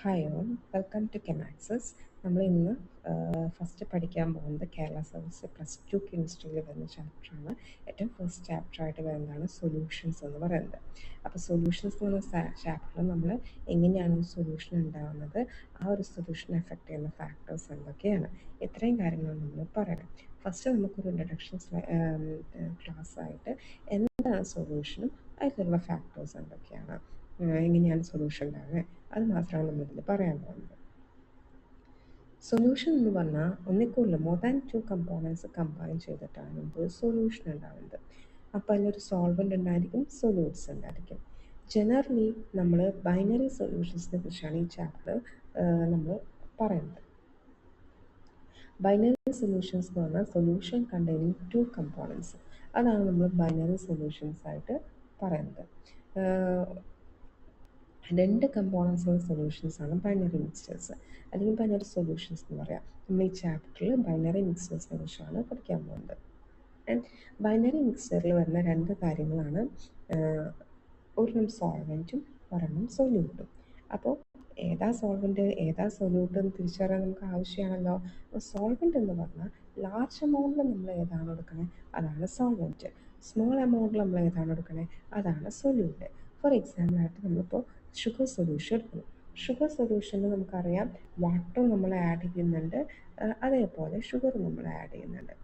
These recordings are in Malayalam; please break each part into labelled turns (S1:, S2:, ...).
S1: Hi all, welcome to Kemaxes. നമ്മൾ ഇന്ന് ഫസ്റ്റ് പഠിക്കാൻ പോകുന്നത് കേരള സർവീസ് +2 കെമിസ്ട്രിയിൽ വരുന്ന ചാപ്റ്ററാണ്. ഏറ്റവും ഫസ്റ്റ് ചാപ്റ്ററായിട്ട് വരുന്നതാണ് സൊല്യൂഷൻസ് എന്ന് പറയുന്നത്. അപ്പോൾ സൊല്യൂഷൻസ് എന്ന് പറയുന്ന ചാപ്റ്ററിൽ നമ്മൾ എങ്ങനെയാണ് ഒരു സൊല്യൂഷൻ ഉണ്ടാകുന്നത്, ആ ഒരു സൊല്യൂഷൻ എഫക്റ്റ് ചെയ്യുന്ന ഫാക്ടേഴ്സ് എന്തൊക്കെയാണ്, ഇത്രയും കാര്യങ്ങളാണ് നമ്മൾ പറയണം. ഫസ്റ്റ് നമുക്കൊരു ഇൻട്രഡക്ഷൻ ക്ലാസ് ആയിട്ട് എന്താണ് സൊല്യൂഷനും അതിലുള്ള ഫാക്ടേഴ്സ് എന്തൊക്കെയാണ്, എങ്ങനെയാണ് സൊല്യൂഷൻ ഉണ്ടാകുന്നത്, അത് മാത്രമാണ് നമ്മളിതിൽ പറയാൻ പോകുന്നത്. സൊല്യൂഷൻ എന്ന് പറഞ്ഞാൽ ഒന്നിക്കൂടുതൽ മോർ ദാൻ 2 കമ്പോണൻസ് കമ്പൈൻ ചെയ്തിട്ടാണ് നമുക്ക് സൊല്യൂഷൻ ഉണ്ടാകുന്നത്. അപ്പോൾ അതിലൊരു സോൾവെൻ്റ് ഉണ്ടായിരിക്കും, സൊല്യൂട്ട്സ് ഉണ്ടായിരിക്കും. ജനറലി നമ്മൾ ബൈനറി സൊല്യൂഷൻസിനെ കുറിച്ചാണ് ഈ ചാപ്റ്റർ നമ്മൾ പറയുന്നത്. ബൈനറി സൊല്യൂഷൻസ് എന്ന് പറഞ്ഞാൽ സൊല്യൂഷൻ കണ്ടെയ്നിങ് 2 കമ്പോണൻസ്, അതാണ് നമ്മൾ ബൈനറി സൊല്യൂഷൻസ് ആയിട്ട് പറയുന്നത്. 2 കമ്പോണൻസുള്ള സൊല്യൂഷൻസാണ് ബൈനറി മിക്സ്ചേഴ്സ്, അല്ലെങ്കിൽ ബൈനറി സൊല്യൂഷൻസ് എന്ന് പറയാം. നമ്മൾ ഈ ചാപ്റ്ററിൽ ബൈനറി മിക്സ്ചേഴ്സിനെ കുറിച്ചാണ് പഠിക്കാൻ പോകുന്നത്. ആൻഡ് ബൈനറി മിക്സ്ചറിൽ വരുന്ന 2 കാര്യങ്ങളാണ് ഒരെണ്ണം സോൾവെൻറ്റും ഒരെണ്ണം സൊല്യൂട്ടും. അപ്പോൾ ഏതാ സോൾവെൻറ്റ് ഏതാ സൊല്യൂട്ട് എന്ന് തിരിച്ചറിയാൻ നമുക്ക് ആവശ്യമാണല്ലോ. അപ്പോൾ സോൾവെൻറ്റ് എന്ന് പറഞ്ഞാൽ ലാർജ് എമൗണ്ടിൽ നമ്മൾ ഏതാണ് എടുക്കണേ അതാണ് സോൾവെൻറ്റ്, സ്മോൾ എമൗണ്ടിൽ നമ്മൾ ഏതാണ് എടുക്കണേ അതാണ് സൊല്യൂട്ട്. ഫോർ എക്സാമ്പിൾ ആയിട്ട് നമ്മളിപ്പോൾ ഷുഗർ സൊല്യൂഷൻ എടുക്കുന്നു. ഷുഗർ സൊല്യൂഷനിൽ നമുക്കറിയാം വാട്ടർ നമ്മൾ ആഡ് ചെയ്യുന്നുണ്ട്, അതേപോലെ ഷുഗർ നമ്മൾ ആഡ് ചെയ്യുന്നുണ്ട്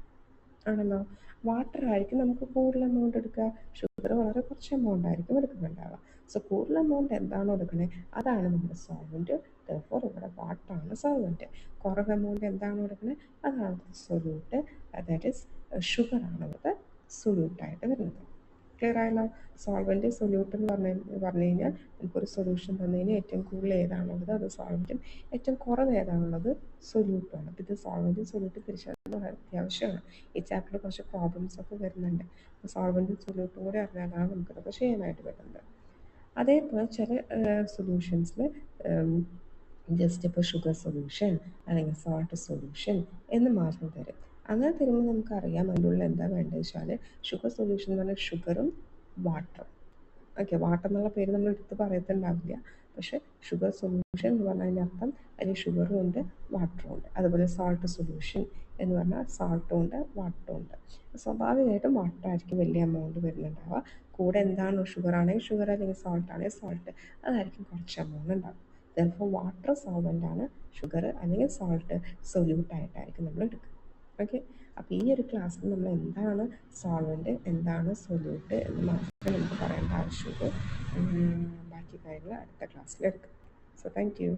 S1: ആണല്ലോ. വാട്ടർ ആയിരിക്കും നമുക്ക് കൂടുതൽ എമൗണ്ട് എടുക്കുക, ഷുഗർ വളരെ കുറച്ച് എമൗണ്ട് ആയിരിക്കും എടുക്കുന്നുണ്ടാവുക. സോ കൂടുതൽ എമൗണ്ട് എന്താണോ എടുക്കണേ അതാണ് നമ്മുടെ സോൾവെൻറ്റ്. ദെർഫോർ ഇവിടെ വാട്ടറാണ് സോൾവെൻറ്റ്. കുറവ് എമൗണ്ട് എന്താണോ എടുക്കണേ അതാണ് സൊല്യൂട്ട്, ദാറ്റ് ഈസ് ഷുഗറാണ് ഇവിടെ സൊല്യൂട്ടായിട്ട് വരുന്നത്. ക്ലിയർ ആയല്ലോ. സോൾവെൻറ്റ് സൊല്യൂട്ട് എന്ന് പറഞ്ഞു കഴിഞ്ഞാൽ നമുക്കൊരു സൊല്യൂഷൻ തന്നു കഴിഞ്ഞാൽ ഏറ്റവും കൂടുതൽ ഏതാണുള്ളത് അത് സോൾവെൻറ്റും, ഏറ്റവും കുറവ് ഏതാണുള്ളത് സൊല്യൂട്ടുമാണ്. അപ്പോൾ ഇത് സോൾവെൻറ്റും സൊല്യൂട്ടും തിരിച്ചറിയുന്നത് വളരെ അത്യാവശ്യമാണ്. ഈ ചാപ്റ്ററിൽ കുറച്ച് പ്രോബ്ലംസ് ഒക്കെ വരുന്നുണ്ട്. സോൾവെൻറ്റും സൊല്യൂട്ടും കൂടി അറിഞ്ഞാലാണ് നമുക്കിതൊക്കെ ചെയ്യാനായിട്ട് വരുന്നത്. അതേപോലെ ചില സൊല്യൂഷൻസിൽ ജസ്റ്റ് ഇപ്പോൾ ഷുഗർ സൊല്യൂഷൻ അല്ലെങ്കിൽ സോൾട്ട് സൊല്യൂഷൻ എന്ന് മാത്രം തരും. അങ്ങനെ തരുമ്പോൾ നമുക്കറിയാം അതിൻ്റെ ഉള്ളിൽ എന്താ വേണ്ടത് വെച്ചാൽ ഷുഗർ സൊല്യൂഷൻ എന്ന് പറഞ്ഞാൽ ഷുഗറും വാട്ടറും. ഓക്കെ, വാട്ടർ എന്നുള്ള പേര് നമ്മൾ എടുത്ത് പറയത്തുണ്ടാവില്ല, പക്ഷേ ഷുഗർ സൊല്യൂഷൻ എന്ന് പറഞ്ഞതിൻ്റെ അർത്ഥം അതിൽ ഷുഗറും ഉണ്ട് വാട്ടറും ഉണ്ട്. അതുപോലെ സോൾട്ട് സൊല്യൂഷൻ എന്ന് പറഞ്ഞാൽ സാൾട്ടും ഉണ്ട് വാട്ടറും ഉണ്ട്. സ്വാഭാവികമായിട്ടും വാട്ടർ ആയിരിക്കും വലിയ എമൗണ്ട് വരുന്നുണ്ടാവുക. കൂടെ എന്താണോ ഷുഗർ ആണെങ്കിൽ ഷുഗർ, അല്ലെങ്കിൽ സോൾട്ട് ആണെങ്കിൽ സോൾട്ട്, അതായിരിക്കും കുറച്ച് എമൗണ്ട് ഉണ്ടാവും. ചിലപ്പോൾ വാട്ടർ സോൾവെൻ്റ് ആണ്, ഷുഗർ അല്ലെങ്കിൽ സോൾട്ട് സൊല്യൂട്ടായിട്ടായിരിക്കും നമ്മൾ എടുക്കുക. ഓക്കെ, അപ്പോൾ ഈ ഒരു ക്ലാസ്സിൽ നമ്മൾ എന്താണ് സോൾവെൻറ്റ് എന്താണ് സൊല്യൂട്ട് എന്ന് മാത്രമേ നമുക്ക് പറയേണ്ട ആവശ്യമുള്ളൂ. ബാക്കി കാര്യങ്ങൾ അടുത്ത ക്ലാസ്സിൽ എടുക്കാം. So thank you.